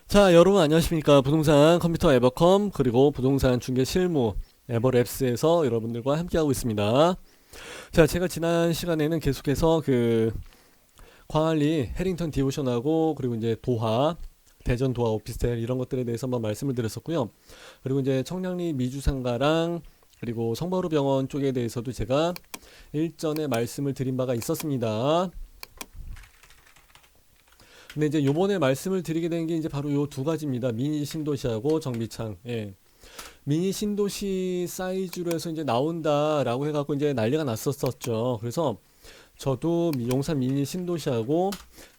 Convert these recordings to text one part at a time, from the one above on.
자, 여러분 안녕하십니까? 부동산 컴퓨터 에버컴 그리고 부동산 중개 실무 에버랩스에서 여러분들과 함께하고 있습니다. 자, 제가 지난 시간에는 계속해서 그 광안리 해링턴 디오션하고 그리고 이제 도하 대전 도하 오피스텔 이런 것들에 대해서 한번 말씀을 드렸었고요. 그리고 이제 청량리 미주상가랑 그리고 성바로 병원 쪽에 대해서도 제가 일전에 말씀을 드린 바가 있었습니다. 근데 이제 요번에 말씀을 드리게 된 게 이제 바로 요 두 가지입니다. 미니 신도시하고 정비창. 예. 미니 신도시 사이즈로 해서 이제 나온다라고 해갖고 이제 난리가 났었죠. 그래서 저도 용산 미니 신도시하고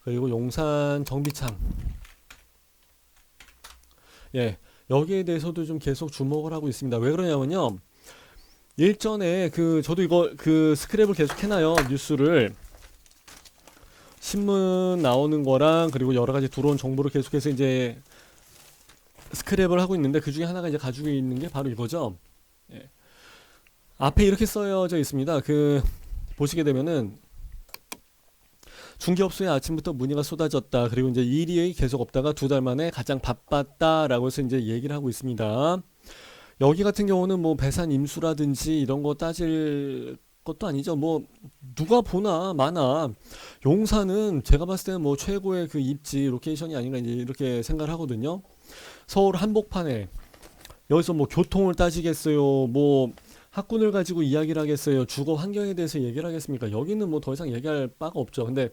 그리고 용산 정비창. 예. 여기에 대해서도 좀 계속 주목을 하고 있습니다. 왜 그러냐면요. 일전에 저도 이거 스크랩을 계속 해놔요. 뉴스를. 신문 나오는 거랑 그리고 여러 가지 들어온 정보를 계속해서 이제 스크랩을 하고 있는데 그 중에 하나가 이제 가지고 있는 게 바로 이거죠. 예. 앞에 이렇게 써져 있습니다. 보시게 되면은 중개업소에 아침부터 문의가 쏟아졌다. 그리고 이제 일이 계속 없다가 2달 만에 가장 바빴다라고 해서 이제 얘기를 하고 있습니다. 여기 같은 경우는 뭐 배산 임수라든지 이런 거 따질 것도 아니죠. 뭐 누가 보나 마나 용산은 제가 봤을 때는 뭐 최고의 그 입지 로케이션이 아닌가 이제 이렇게 생각을 하거든요. 서울 한복판에 여기서 뭐 교통을 따지겠어요. 뭐 학군을 가지고 이야기를 하겠어요. 주거 환경에 대해서 얘기를 하겠습니까? 여기는 뭐 더 이상 얘기할 바가 없죠. 근데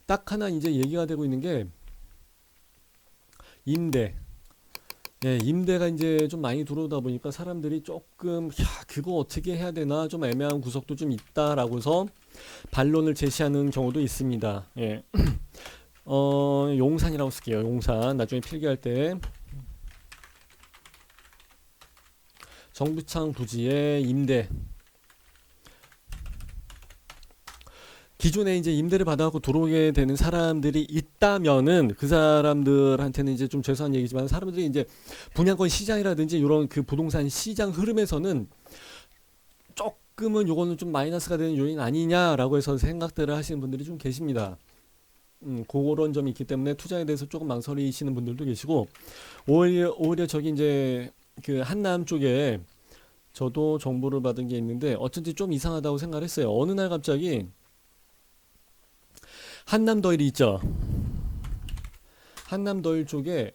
딱 하나 이제 얘기가 되고 있는 게 임대. 예, 임대가 이제 좀 많이 들어오다 보니까 사람들이 조금 그거 어떻게 해야 되나 좀 애매한 구석도 좀 있다라고 해서 반론을 제시하는 경우도 있습니다. 예. 용산이라고 쓸게요. 용산 나중에 필기할 때 정비창 부지의 임대 기존에 이제 임대를 받아갖고 들어오게 되는 사람들이 있다면은 그 사람들한테는 이제 좀 죄송한 얘기지만 사람들이 이제 분양권 시장이라든지 이런 그 부동산 시장 흐름에서는 조금은 요거는 좀 마이너스가 되는 요인 아니냐라고 해서 생각들을 하시는 분들이 좀 계십니다. 그런 점이 있기 때문에 투자에 대해서 조금 망설이시는 분들도 계시고 오히려 저기 이제 그 한남 쪽에 저도 정보를 받은 게 있는데 어쩐지 좀 이상하다고 생각을 했어요. 어느 날 갑자기 한남더일이 있죠. 한남더일 쪽에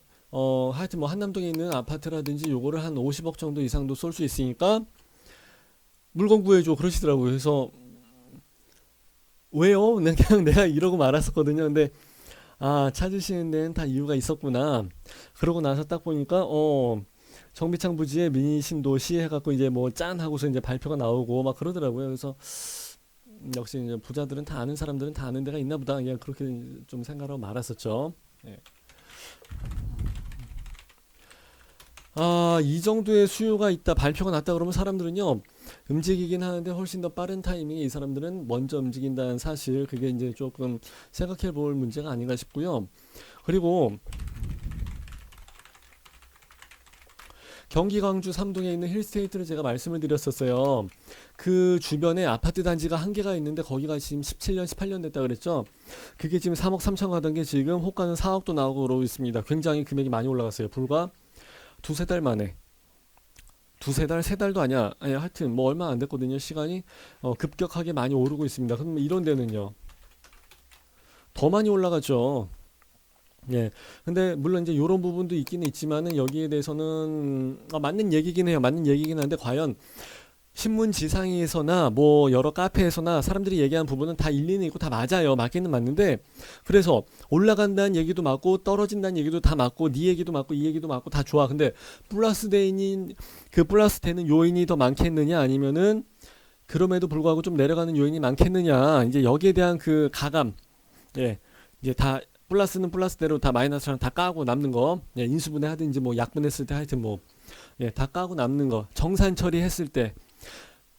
하여튼 뭐 한남동에 있는 아파트라든지 요거를 한 50억 정도 이상도 쏠 수 있으니까 물건 구해줘 그러시더라고요. 그래서 왜요? 그냥 내가 이러고 말았었거든요. 근데 찾으시는 데는 다 이유가 있었구나. 그러고 나서 딱 보니까 정비창 부지에 미니 신도시 해갖고 이제 뭐 짠 하고서 이제 발표가 나오고 막 그러더라고요. 그래서 역시 이제 부자들은 다 아는 사람들은 다 아는 데가 있나 보다. 그냥 그렇게 좀 생각하고 말았었죠. 예. 이 정도의 수요가 있다, 발표가 났다 그러면 사람들은요, 움직이긴 하는데 훨씬 더 빠른 타이밍에 이 사람들은 먼저 움직인다는 사실, 그게 이제 조금 생각해 볼 문제가 아닌가 싶고요. 그리고 경기 광주 삼동에 있는 힐스테이트를 제가 말씀을 드렸었어요. 그 주변에 아파트 단지가 한 개가 있는데 거기가 지금 17년, 18년 됐다 그랬죠. 그게 지금 3억 3천 가던 게 지금 호가는 4억도 나오고 그러고 있습니다. 굉장히 금액이 많이 올라갔어요. 불과 두세 달 만에. 두세 달, 세 달도 아니야. 아니, 하여튼 뭐 얼마 안 됐거든요. 시간이 급격하게 많이 오르고 있습니다. 그럼 이런 데는요. 더 많이 올라가죠. 예. 근데 물론 이제 이런 부분도 있기는 있지만은 여기에 대해서는 맞는 얘기긴 해요. 맞는 얘기긴 한데 과연 신문 지상에서나 뭐 여러 카페에서나 사람들이 얘기한 부분은 다 일리는 있고 다 맞아요. 맞기는 맞는데 그래서 올라간다는 얘기도 맞고 떨어진다는 얘기도 다 맞고 네 얘기도 맞고 이 얘기도 맞고 다 좋아. 근데 플러스 되는 요인이 더 많겠느냐 아니면은 그럼에도 불구하고 좀 내려가는 요인이 많겠느냐. 이제 여기에 대한 그 가감. 예. 이제 다 플러스는 플러스대로 다 마이너스랑 다 까고 남는 거. 예, 인수분해 하든지 뭐 약분했을 때 하여튼 뭐 예, 다 까고 남는 거. 정산 처리했을 때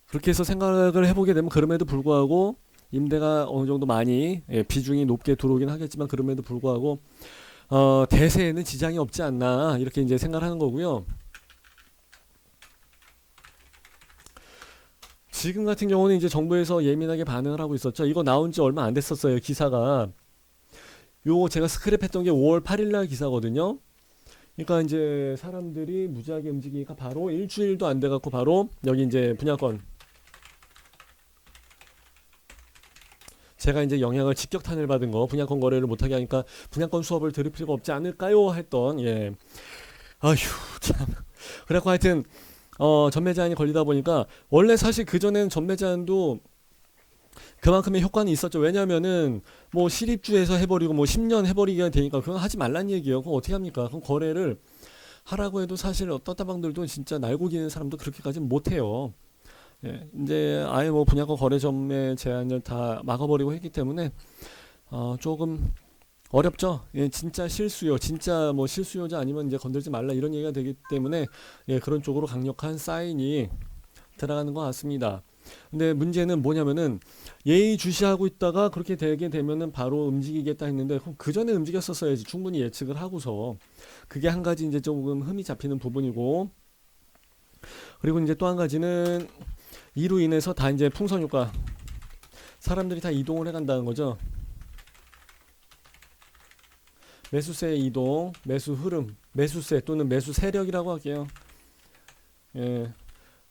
그렇게 해서 생각을 해보게 되면 그럼에도 불구하고 임대가 어느 정도 많이 비중이 높게 들어오긴 하겠지만 그럼에도 불구하고 대세에는 지장이 없지 않나 이렇게 이제 생각을 하는 거고요. 지금 같은 경우는 이제 정부에서 예민하게 반응을 하고 있었죠. 이거 나온 지 얼마 안 됐었어요. 기사가 요거 제가 스크랩했던 게 5월 8일 날 기사거든요. 그러니까 이제 사람들이 무지하게 움직이니까 바로 일주일도 안 돼갖고 바로 여기 이제 분양권 제가 이제 영향을 직격탄을 받은 거 분양권 거래를 못하게 하니까 분양권 수업을 들을 필요가 없지 않을까요? 했던 예. 아휴 참. 그래갖고 하여튼 전매 제한이 걸리다 보니까 원래 사실 그전에는 전매 제한도 그만큼의 효과는 있었죠. 왜냐면은 뭐 시립주에서 해버리고 뭐 10년 해버리게 되니까 그건 하지 말란 얘기예요. 그럼 어떻게 합니까? 그럼 거래를 하라고 해도 사실 어떤 따방들도 진짜 날고 기는 사람도 그렇게까지는 못해요. 예, 이제 아예 뭐 분양권 거래점의 제한을 다 막아버리고 했기 때문에 조금 어렵죠. 예, 진짜 실수요. 진짜 뭐 실수요자 아니면 이제 건들지 말라 이런 얘기가 되기 때문에 예, 그런 쪽으로 강력한 사인이 들어가는 것 같습니다. 근데 문제는 뭐냐면은 예의주시하고 있다가 그렇게 되게 되면은 바로 움직이겠다 했는데 그럼 그 전에 움직였었어야지 충분히 예측을 하고서 그게 한 가지 이제 조금 흠이 잡히는 부분이고 그리고 이제 또 한 가지는 이로 인해서 다 이제 풍선효과 사람들이 다 이동을 해간다는 거죠. 매수세의 이동, 매수 흐름, 매수세 또는 매수 세력이라고 할게요. 예,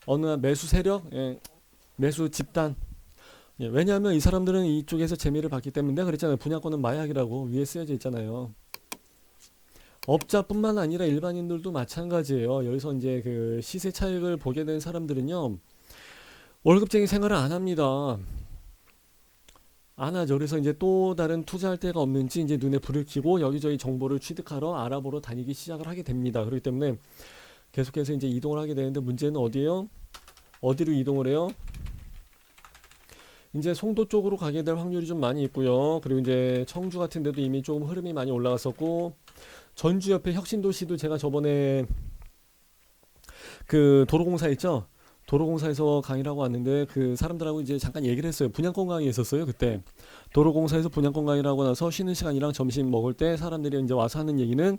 어느 한 매수 세력, 예, 매수 집단. 예, 왜냐하면 이 사람들은 이쪽에서 재미를 봤기 때문에 내가 그랬잖아요. 분양권은 마약이라고 위에 쓰여져 있잖아요. 업자뿐만 아니라 일반인들도 마찬가지예요. 여기서 이제 그 시세 차익을 보게 된 사람들은요. 월급쟁이 생활을 안 합니다. 안 하죠. 그래서 이제 또 다른 투자할 데가 없는지 이제 눈에 불을 켜고 여기저기 정보를 취득하러 알아보러 다니기 시작을 하게 됩니다. 그렇기 때문에 계속해서 이제 이동을 하게 되는데 문제는 어디예요? 어디로 이동을 해요? 이제 송도 쪽으로 가게 될 확률이 좀 많이 있고요. 그리고 이제 청주 같은 데도 이미 조금 흐름이 많이 올라갔었고 전주 옆에 혁신도시도 제가 저번에 그 도로공사 있죠? 도로공사에서 강의를 하고 왔는데 그 사람들하고 이제 잠깐 얘기를 했어요. 분양권 강의 있었어요 그때. 도로공사에서 분양권 강의를 하고 나서 쉬는 시간이랑 점심 먹을 때 사람들이 이제 와서 하는 얘기는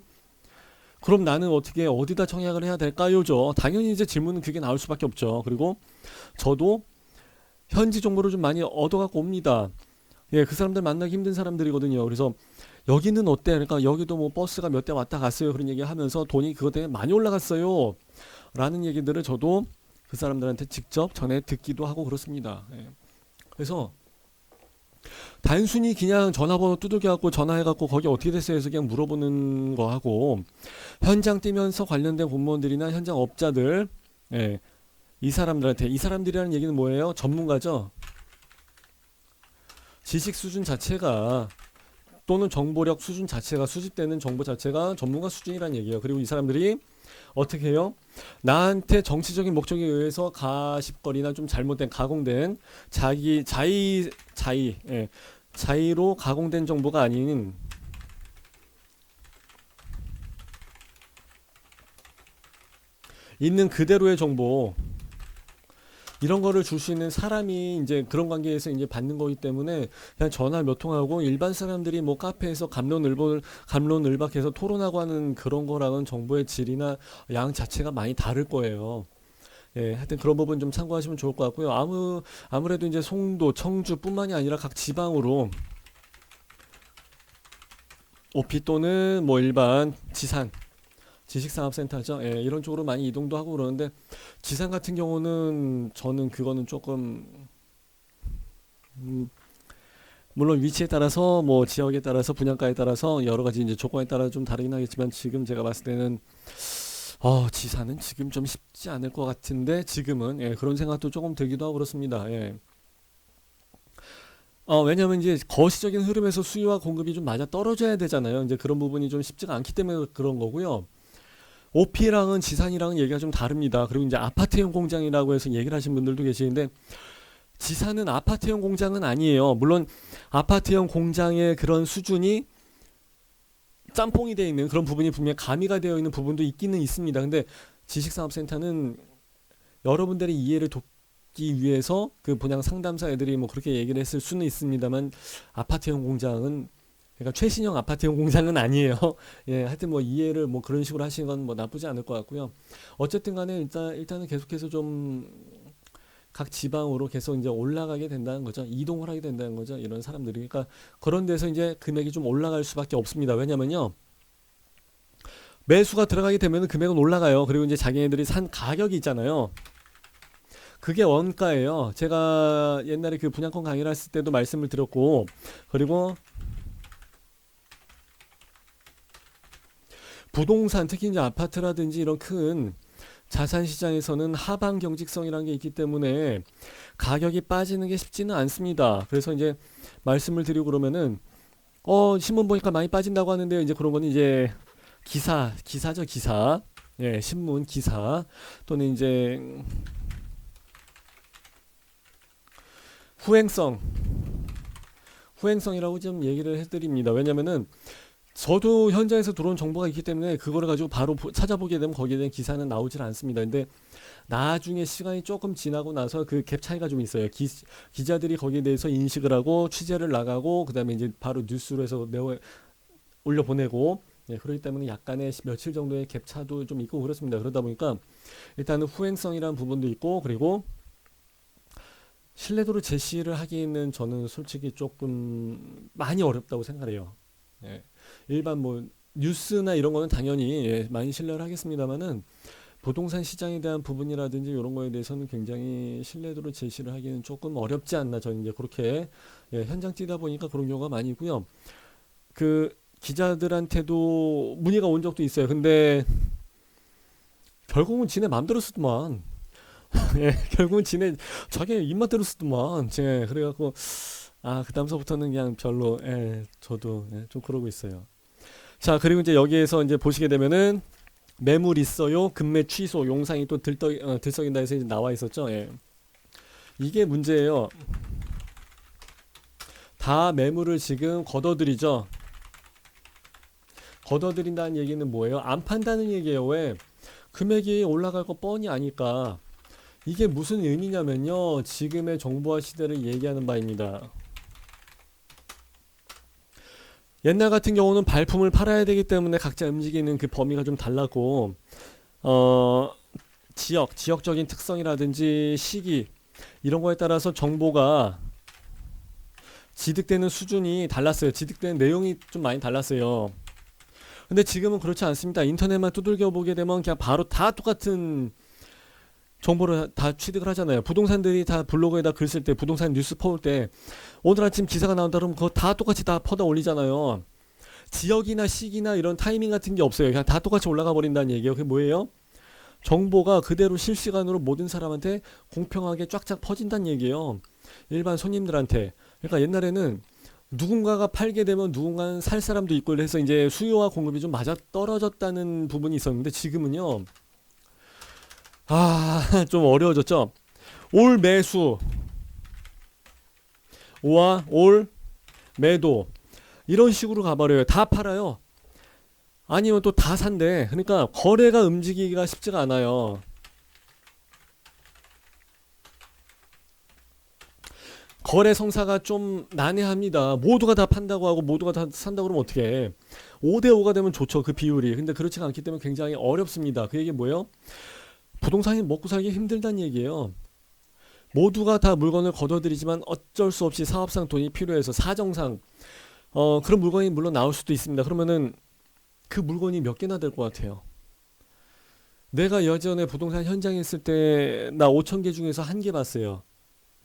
그럼 나는 어떻게 어디다 청약을 해야 될까요?죠. 당연히 이제 질문은 그게 나올 수밖에 없죠. 그리고 저도 현지 정보를 좀 많이 얻어갖고 옵니다. 예, 그 사람들 만나기 힘든 사람들이거든요. 그래서 여기는 어때? 그러니까 여기도 뭐 버스가 몇 대 왔다 갔어요. 그런 얘기 하면서 돈이 그것 때문에 많이 올라갔어요. 라는 얘기들을 저도 그 사람들한테 직접 전해 듣기도 하고 그렇습니다. 예. 그래서 단순히 그냥 전화번호 두들겨갖고 전화해갖고 거기 어떻게 됐어요 해서 그냥 물어보는 거하고 현장 뛰면서 관련된 공무원들이나 현장 업자들 예, 이 사람들한테 이 사람들이라는 얘기는 뭐예요? 전문가죠. 지식 수준 자체가 또는 정보력 수준 자체가 수집되는 정보 자체가 전문가 수준이라는 얘기예요. 그리고 이 사람들이 어떻게 해요? 나한테 정치적인 목적에 의해서 가십거리나 좀 잘못된 가공된 예, 자의로 가공된 정보가 아닌 있는 그대로의 정보 이런 거를 줄 수 있는 사람이 이제 그런 관계에서 이제 받는 거기 때문에 그냥 전화 몇 통하고 일반 사람들이 뭐 카페에서 갑론을박해서 토론하고 하는 그런 거랑은 정보의 질이나 양 자체가 많이 다를 거예요. 예, 하여튼 그런 부분 좀 참고하시면 좋을 것 같고요. 아무래도 이제 송도, 청주뿐만이 아니라 각 지방으로 오피 또는 뭐 일반 지산 지식산업센터죠. 예, 이런 쪽으로 많이 이동도 하고 그러는데 지산 같은 경우는 저는 그거는 조금 음, 물론 위치에 따라서 뭐 지역에 따라서 분양가에 따라서 여러 가지 이제 조건에 따라 좀 다르긴 하겠지만 지금 제가 봤을 때는 지산은 지금 좀 쉽지 않을 것 같은데 지금은 예, 그런 생각도 조금 들기도 하고 그렇습니다. 예. 왜냐면 이제 거시적인 흐름에서 수요와 공급이 좀 맞아 떨어져야 되잖아요. 이제 그런 부분이 좀 쉽지가 않기 때문에 그런 거고요. 오피랑은 지산이랑은 얘기가 좀 다릅니다. 그리고 이제 아파트형 공장이라고 해서 얘기를 하신 분들도 계시는데 지산은 아파트형 공장은 아니에요. 물론 아파트형 공장의 그런 수준이 짬뽕이 되어 있는 그런 부분이 분명 가미가 되어 있는 부분도 있기는 있습니다. 근데 지식산업센터는 여러분들의 이해를 돕기 위해서 그 분양 상담사 애들이 뭐 그렇게 얘기를 했을 수는 있습니다만 아파트형 공장은 그러니까 최신형 아파트형 공장은 아니에요. 예, 하여튼 뭐 이해를 뭐 그런 식으로 하시는 건 뭐 나쁘지 않을 것 같고요. 어쨌든 간에 일단은 계속해서 좀 각 지방으로 계속 이제 올라가게 된다는 거죠. 이동을 하게 된다는 거죠. 이런 사람들이. 그러니까 그런 데서 이제 금액이 좀 올라갈 수밖에 없습니다. 왜냐면요. 매수가 들어가게 되면 금액은 올라가요. 그리고 이제 자기네들이 산 가격이 있잖아요. 그게 원가예요. 제가 옛날에 그 분양권 강의를 했을 때도 말씀을 드렸고, 그리고 부동산, 특히 이제 아파트라든지 이런 큰 자산 시장에서는 하방 경직성이라는 게 있기 때문에 가격이 빠지는 게 쉽지는 않습니다. 그래서 이제 말씀을 드리고 그러면은 신문 보니까 많이 빠진다고 하는데요. 이제 그런 거는 이제 기사죠, 기사. 예, 신문 기사 또는 이제 후행성, 후행성이라고 좀 얘기를 해드립니다. 왜냐면은 저도 현장에서 들어온 정보가 있기 때문에 그거를 가지고 바로 찾아보게 되면 거기에 대한 기사는 나오질 않습니다. 근데 나중에 시간이 조금 지나고 나서 그 갭 차이가 좀 있어요. 기자들이 거기에 대해서 인식을 하고 취재를 나가고 그다음에 이제 바로 뉴스로 해서 올려보내고 그렇기 때문에 약간의 며칠 정도의 갭 차도 좀 있고 그렇습니다. 그러다 보니까 일단은 후행성이라는 부분도 있고 그리고 신뢰도를 제시를 하기에는 저는 솔직히 조금 많이 어렵다고 생각해요. 예. 일반 뭐 뉴스나 이런 거는 당연히 많이 신뢰를 하겠습니다만은 부동산 시장에 대한 부분이라든지 이런 거에 대해서는 굉장히 신뢰도를 제시를 하기는 조금 어렵지 않나 저는 이제 그렇게 현장 뛰다 보니까 그런 경우가 많이 있고요. 그 기자들한테도 문의가 온 적도 있어요. 근데 결국은 지네 맘대로 쓰더만. 예, 결국은 지네 자기 입맛대로 쓰더만. 그래갖고 그 다음서부터는 그냥 별로 저도 좀 그러고 있어요. 자, 그리고 이제 여기에서 이제 보시게 되면은 매물 있어요. 급매 취소 용상이 또 들썩인다 해서 이제 나와 있었죠. 예. 이게 문제예요. 다 매물을 지금 걷어들이죠. 걷어들인다는 얘기는 뭐예요? 안 판다는 얘기예요. 왜? 금액이 올라갈 거 뻔히 아니까. 이게 무슨 의미냐면요. 지금의 정보화 시대를 얘기하는 바입니다. 옛날 같은 경우는 발품을 팔아야 되기 때문에 각자 움직이는 그 범위가 좀 달랐고 지역적인 특성이라든지 시기 이런 거에 따라서 정보가 지득되는 수준이 달랐어요. 지득되는 내용이 좀 많이 달랐어요. 근데 지금은 그렇지 않습니다. 인터넷만 두들겨 보게 되면 그냥 바로 다 똑같은 정보를 다 취득을 하잖아요. 부동산들이 다 블로그에다 글 쓸 때, 부동산 뉴스 퍼올 때 오늘 아침 기사가 나온다 그러면 그거 다 똑같이 다 퍼다 올리잖아요. 지역이나 시기나 이런 타이밍 같은 게 없어요. 그냥 다 똑같이 올라가 버린다는 얘기예요. 그게 뭐예요? 정보가 그대로 실시간으로 모든 사람한테 공평하게 쫙쫙 퍼진다는 얘기예요. 일반 손님들한테. 그러니까 옛날에는 누군가가 팔게 되면 누군가는 살 사람도 있고 해서 이제 수요와 공급이 좀 맞아 떨어졌다는 부분이 있었는데 지금은요. 좀 어려워졌죠. 올 매수 올 매도 이런 식으로 가버려요. 다 팔아요. 아니면 또 다 산대. 그러니까 거래가 움직이기가 쉽지가 않아요. 거래 성사가 좀 난해합니다. 모두가 다 판다고 하고 모두가 다 산다고 그러면 어떻게 해. 5대5가 되면 좋죠. 그 비율이. 근데 그렇지가 않기 때문에 굉장히 어렵습니다. 그 얘기 뭐예요? 부동산이 먹고 살기 힘들다는 얘기예요. 모두가 다 물건을 걷어들이지만 어쩔 수 없이 사업상 돈이 필요해서 사정상 그런 물건이 물론 나올 수도 있습니다. 그러면은 그 물건이 몇 개나 될 것 같아요. 내가 예전에 부동산 현장에 있을 때 나 5천 개 중에서 한 개 봤어요.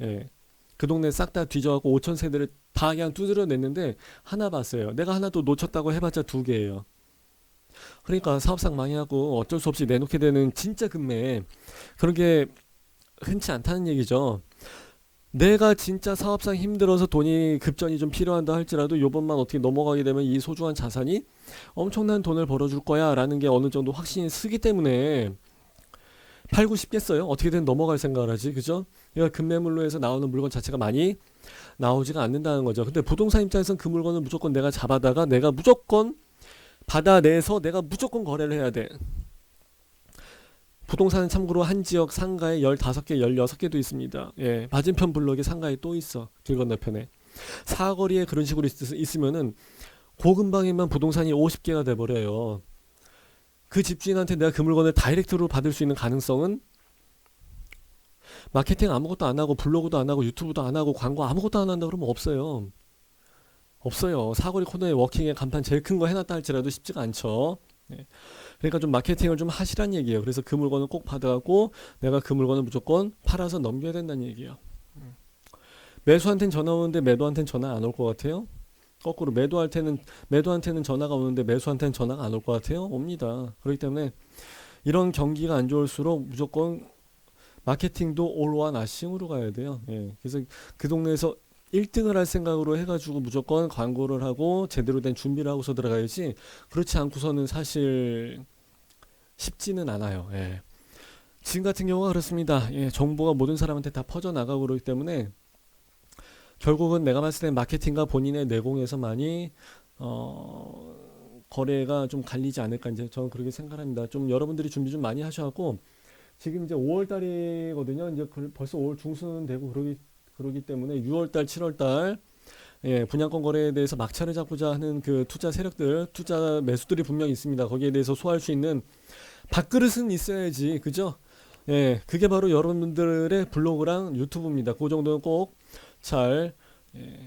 예. 그 동네 싹 다 뒤져갖고 5천 세대를 다 그냥 두드려 냈는데 하나 봤어요. 내가 하나 또 놓쳤다고 해봤자 두 개예요. 그러니까 사업상 망해하고 어쩔 수 없이 내놓게 되는 진짜 금매 그런 게 흔치 않다는 얘기죠. 내가 진짜 사업상 힘들어서 돈이 급전이 좀 필요한다 할지라도 요번만 어떻게 넘어가게 되면 이 소중한 자산이 엄청난 돈을 벌어줄 거야 라는 게 어느 정도 확신이 쓰기 때문에 팔고 싶겠어요? 어떻게든 넘어갈 생각을 하지, 그죠? 그러니까 급매물로 해서 나오는 물건 자체가 많이 나오지가 않는다는 거죠. 근데 부동산 입장에서는 그 물건을 무조건 내가 잡아다가 내가 무조건 받아내서 내가 무조건 거래를 해야 돼. 부동산은 참고로 한 지역 상가에 15개, 16개도 있습니다. 예, 맞은편 블록에 상가에 또 있어. 길 건너편에. 사거리에 그런 식으로 있으면은 고금방에만 부동산이 50개가 돼버려요. 그 집주인한테 내가 그 물건을 다이렉트로 받을 수 있는 가능성은 마케팅 아무것도 안 하고 블로그도 안 하고 유튜브도 안 하고 광고 아무것도 안 한다 그러면 없어요. 없어요. 사거리 코너에 워킹의 간판 제일 큰 거 해놨다 할지라도 쉽지가 않죠. 네. 그러니까 좀 마케팅을 좀 하시란 얘기예요. 그래서 그 물건을 꼭 받아갖고 내가 그 물건을 무조건 팔아서 넘겨야 된다는 얘기예요. 매수한테는 전화 오는데 매도한테는 전화 안 올 것 같아요? 거꾸로 매도한테는 전화가 오는데 매수한테는 전화가 안 올 것 같아요? 옵니다. 그렇기 때문에 이런 경기가 안 좋을수록 무조건 마케팅도 올와 나싱으로 가야 돼요. 예. 그래서 그 동네에서 1등을 할 생각으로 해가지고 무조건 광고를 하고 제대로 된 준비를 하고서 들어가야지, 그렇지 않고서는 사실 쉽지는 않아요. 예. 지금 같은 경우가 그렇습니다. 예. 정보가 모든 사람한테 다 퍼져나가고 그러기 때문에 결국은 내가 봤을 때 마케팅과 본인의 내공에서 많이 거래가 좀 갈리지 않을까, 이제 저는 그렇게 생각합니다. 좀 여러분들이 준비 좀 많이 하셔갖고, 지금 이제 5월 달이거든요. 이제 벌써 5월 중순 되고 그러기 때문에 6월 달, 7월 달, 예, 분양권 거래에 대해서 막차를 잡고자 하는 그 투자 세력들, 투자 매수들이 분명히 있습니다. 거기에 대해서 소화할 수 있는 밥그릇은 있어야지, 그죠? 예, 그게 바로 여러분들의 블로그랑 유튜브입니다. 그 정도는 꼭 잘, 예,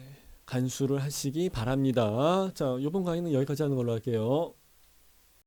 간수를 하시기 바랍니다. 자, 이번 강의는 여기까지 하는 걸로 할게요.